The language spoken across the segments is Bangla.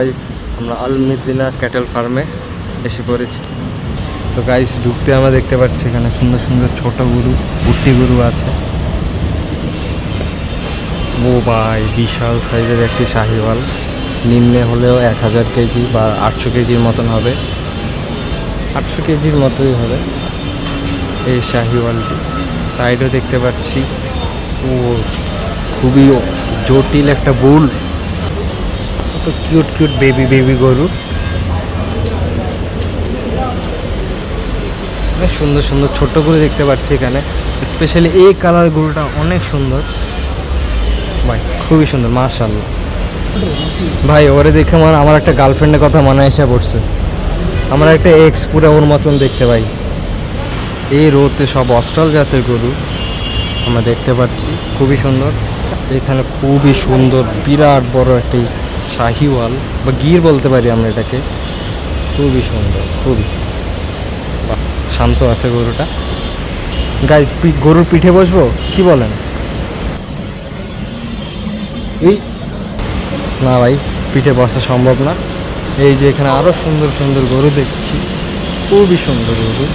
গাইস আমরা আল মেদিনা ক্যাটেল ফার্মে এসে পড়েছি। তো গাইস ঢুকতে আমরা দেখতে পাচ্ছি এখানে সুন্দর সুন্দর ছোট গরু, ভুট্টি গরু আছে। ও ভাই বিশাল সাইজের একটি শাহিওয়াল, নিম্নে হলেও 1000 কেজি বা 800 কেজির মতন হবে, 800 কেজির মতোই হবে এই শাহিওয়ালটি। সাইডে দেখতে পাচ্ছি ও খুবই জটিল একটা বুল, তো কিউট কিউট বেবি গরু, অনেক সুন্দর সুন্দর ছোট গরু দেখতে পাচ্ছি এখানে। স্পেশালি এই কালার গরুটা অনেক সুন্দর ভাই, খুবই সুন্দর মাশাআল্লাহ। ভাই ওরে দেখে আমার একটা গার্লফ্রেন্ডের কথা মনে এসে পড়ছে, আমার একটা এক্স পুরো ওর মতন দেখতে ভাই। এই রোতে সব অস্ট্রাল জাতের গরু আমরা দেখতে পাচ্ছি, খুবই সুন্দর। এখানে খুবই সুন্দর বিরাট বড় একটি শাহিওয়াল বা গির বলতে পারি আমরা এটাকে, খুবই সুন্দর, খুবই শান্ত আছে গরুটা। গাইজ গরুর পিঠে বসবো কি বলেন? এই না ভাই, পিঠে বসা সম্ভব না। এই যে এখানে আরো সুন্দর সুন্দর গরু দেখছি, খুবই সুন্দর গরু,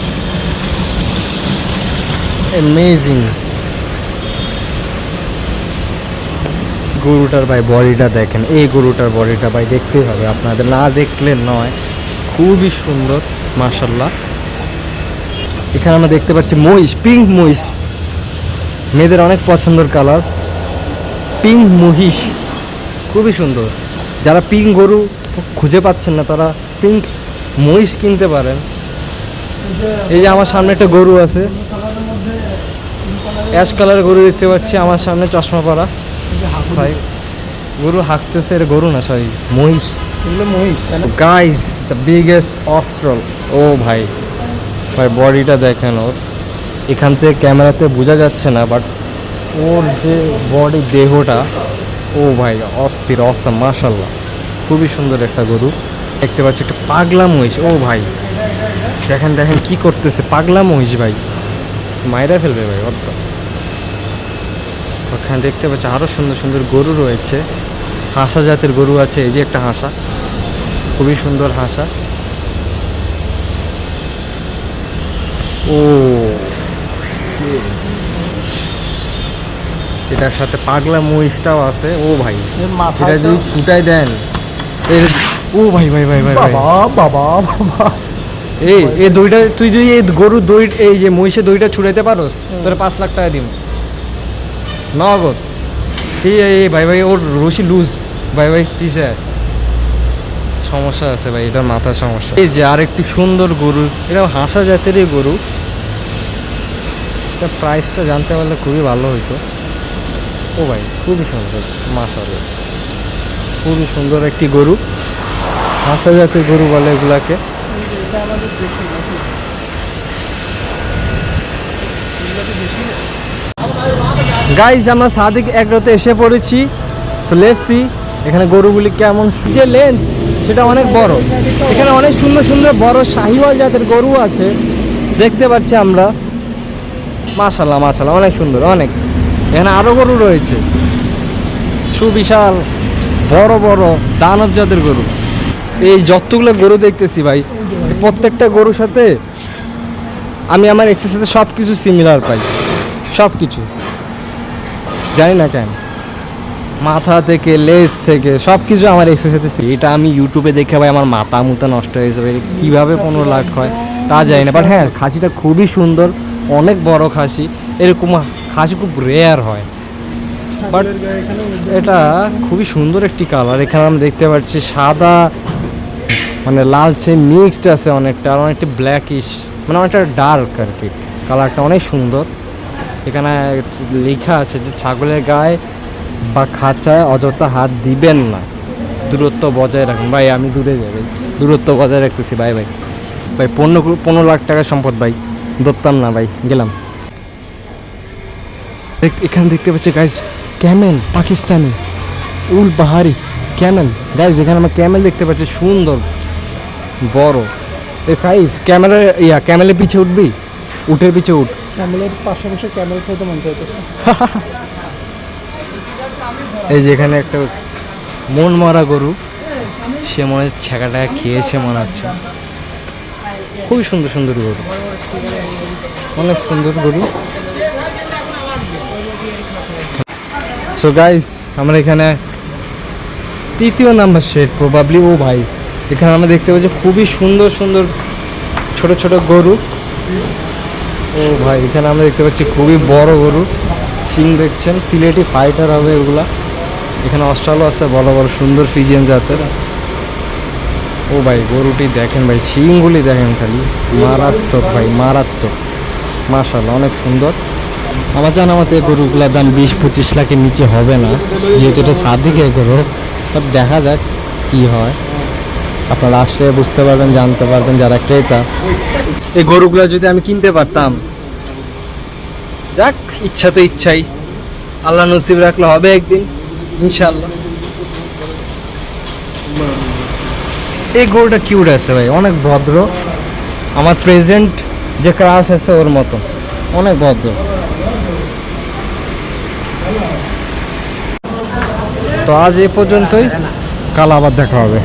অ্যামেজিং। গরুটার ভাই বডিটা দেখেন, এই গরুটার বডিটা ভাই দেখতেই হবে আপনাদের, না দেখলে নয়, খুবই সুন্দর মাশাআল্লাহ। এখানে আমরা দেখতে পাচ্ছি মহিষ, পিঙ্ক মহিষ, মেয়েদের অনেক পছন্দের কালার, পিঙ্ক মহিষ, খুবই সুন্দর। যারা পিঙ্ক গরু খুঁজে পাচ্ছেন না তারা পিঙ্ক মহিষ কিনতে পারেন। এই যে আমার সামনে একটা গরু আছে, অ্যাশ কালার গরু দেখতে পাচ্ছি আমার সামনে, চশমা পরা গরু হাঁকতেছে, এটা গরু না সরি মহিষ, এগুলো মহিষ। গাইস দ্য বিগেস্ট অস্ট্রাল, ও ভাই ভাই বডিটা দেখেন ওর, এখান থেকে ক্যামেরাতে বোঝা যাচ্ছে না, বাট ওর যে বডি দেহটা, ও ভাই অস্থির অসাম মাশাআল্লাহ, খুবই সুন্দর একটা গরু। দেখতে পাচ্ছি একটা পাগলা মহিষ, ও ভাই দেখেন দেখেন কি করতেছে, পাগলা মহিষ ভাই, মায়েরা ফেলবে ভাই অত। ওখানে দেখতে পাচ্ছি আরও সুন্দর সুন্দর গরু রয়েছে, হাসা জাতের গরু আছে। এই যে একটা হাসা, খুবই সুন্দর হাসা। ও এটার সাথে পাগলা মহিষটাও আছে, ও ভাই এটা যদি ছুটাই দেন, ও ভাই ভাই ভাই ভাই বাবা, এই দইটা তুই যদি এই গরুর দই, এই যে মহিষের দইটা ছুটাইতে পারোস তোর 5 লাখ টাকা দিব নগদ। এই ভাই ভাই ওর রশি লুজ ভাই ভাই, কিসে সমস্যা আছে ভাই, এটার মাথার সমস্যা। এই যে আরেকটি সুন্দর গরু, এটা হাসা জাতেরই গরু, এটা প্রাইসটা জানতে পারলে খুবই ভালো হইতো। ও ভাই খুবই সুন্দর মাশাআল্লাহ, খুবই সুন্দর একটি গরু, হাসা জাতের গরু বলে এগুলাকে। গাইজ আমরা সাদিক এগ্রোতে এসে পড়েছি, তো লেটস সি এখানে গরুগুলি কেমন। যে লেন্থ সেটা অনেক বড়, এখানে অনেক সুন্দর সুন্দর বড় শাহিওয়াল জাতের গরু আছে দেখতে পাচ্ছি আমরা, মাশাআল্লাহ মাশাআল্লাহ অনেক সুন্দর অনেক। এখানে আরও গরু রয়েছে সুবিশাল বড় বড় দানব জাতের গরু। এই যতগুলো গরু দেখতেছি ভাই, প্রত্যেকটা গরুর সাথে আমি আমার এক্সের সাথে সব কিছু সিমিলার পাই, সব কিছু জানি না কেন, মাথা থেকে লেজ থেকে সব কিছু আমার এক্সের সাথে। এটা আমি ইউটিউবে দেখে ভাই আমার মাথা মুথা নষ্ট হয়ে যাবে, কীভাবে 15 লাখ হয় তা জানি না, বাট হ্যাঁ খাসিটা খুবই সুন্দর, অনেক বড় খাসি, এরকম খাসি খুব রেয়ার হয়, বাট এটা খুবই সুন্দর একটি কালার। এখানে আমি দেখতে পাচ্ছি সাদা মানে লালচে মিক্সড আছে অনেকটা, আর অনেকটা ব্ল্যাকিশ, মানে অনেকটা ডার্ক আর কি, কালারটা অনেক সুন্দর। এখানে লেখা আছে যে ছাগলের গায়ে বা খাঁচায় অযথা হাত দিবেন না, দূরত্ব বজায় রাখুন। ভাই আমি দূরে যাই ভাই, দূরত্ব বজায় রাখতেছি ভাই ভাই ভাই 15 লাখ টাকার সম্পদ ভাই, ধরতাম না ভাই, গেলাম। এখানে দেখতে পাচ্ছি গাইজ ক্যামেল, পাকিস্তানি উল বাহারি ক্যামেল। গাইজ এখানে আমরা ক্যামেল দেখতে পাচ্ছি সুন্দর বড়, এই সাইজ ক্যামেলের পিছে উঠবি, উটের পিছে উঠ, ক্যামেলের পাশাপাশি ক্যামেল খেতে মন চাইতেছে। এই যে এখানে একটা মন মরা গরু, সে মনে হয় ছ্যাঁকাটা খেয়েছে মনে হচ্ছে। খুবই সুন্দর সুন্দর গরু, অনেক সুন্দর গরু। সো গাইস, আমরা এখানে 3য় নাম্বার শেড প্রবাবলি। ও ভাই, এখানে আমরা দেখতে পাচ্ছি খুবই সুন্দর সুন্দর ছোট ছোট গরু। ও ভাই, এখানে আমরা দেখতে পাচ্ছি খুবই বড় গরু, সিং দেখছেন, সিলেটি ফাইটার হবে এগুলা। এখানে অস্ট্রালও আছে বড় বড় সুন্দর ফিজিয়ান জাতের। ও ভাই, গরুটি দেখেন ভাই, শিংগুলি দেখেন খালি, মারাত্মক ভাই, মারাত্মক, মাশাআল্লাহ অনেক সুন্দর। আমার জানা মতে গরুগুলোর দাম 20-25 লাখের নিচে হবে না, যেহেতু এটা সাদিকের গরু। দেখা যাক কি হয়, আপনারা আসলে বুঝতে পারবেন, জানতে পারবেন যারা ক্রেতা। এই গরুগুলো যদি আমি কিনতে পারতাম, যাক, ইচ্ছা তো ইচ্ছাই, আল্লাহ নসিব রাখলে হবে একদিন ইনশাআল্লাহ। এই গরুটা কিউট আছে ভাই, অনেক ভদ্র, আমার প্রেজেন্ট যে ক্রাশ আছে ওর মতো, অনেক ভদ্র। তো আজ এ পর্যন্তই, কাল আবার দেখা হবে।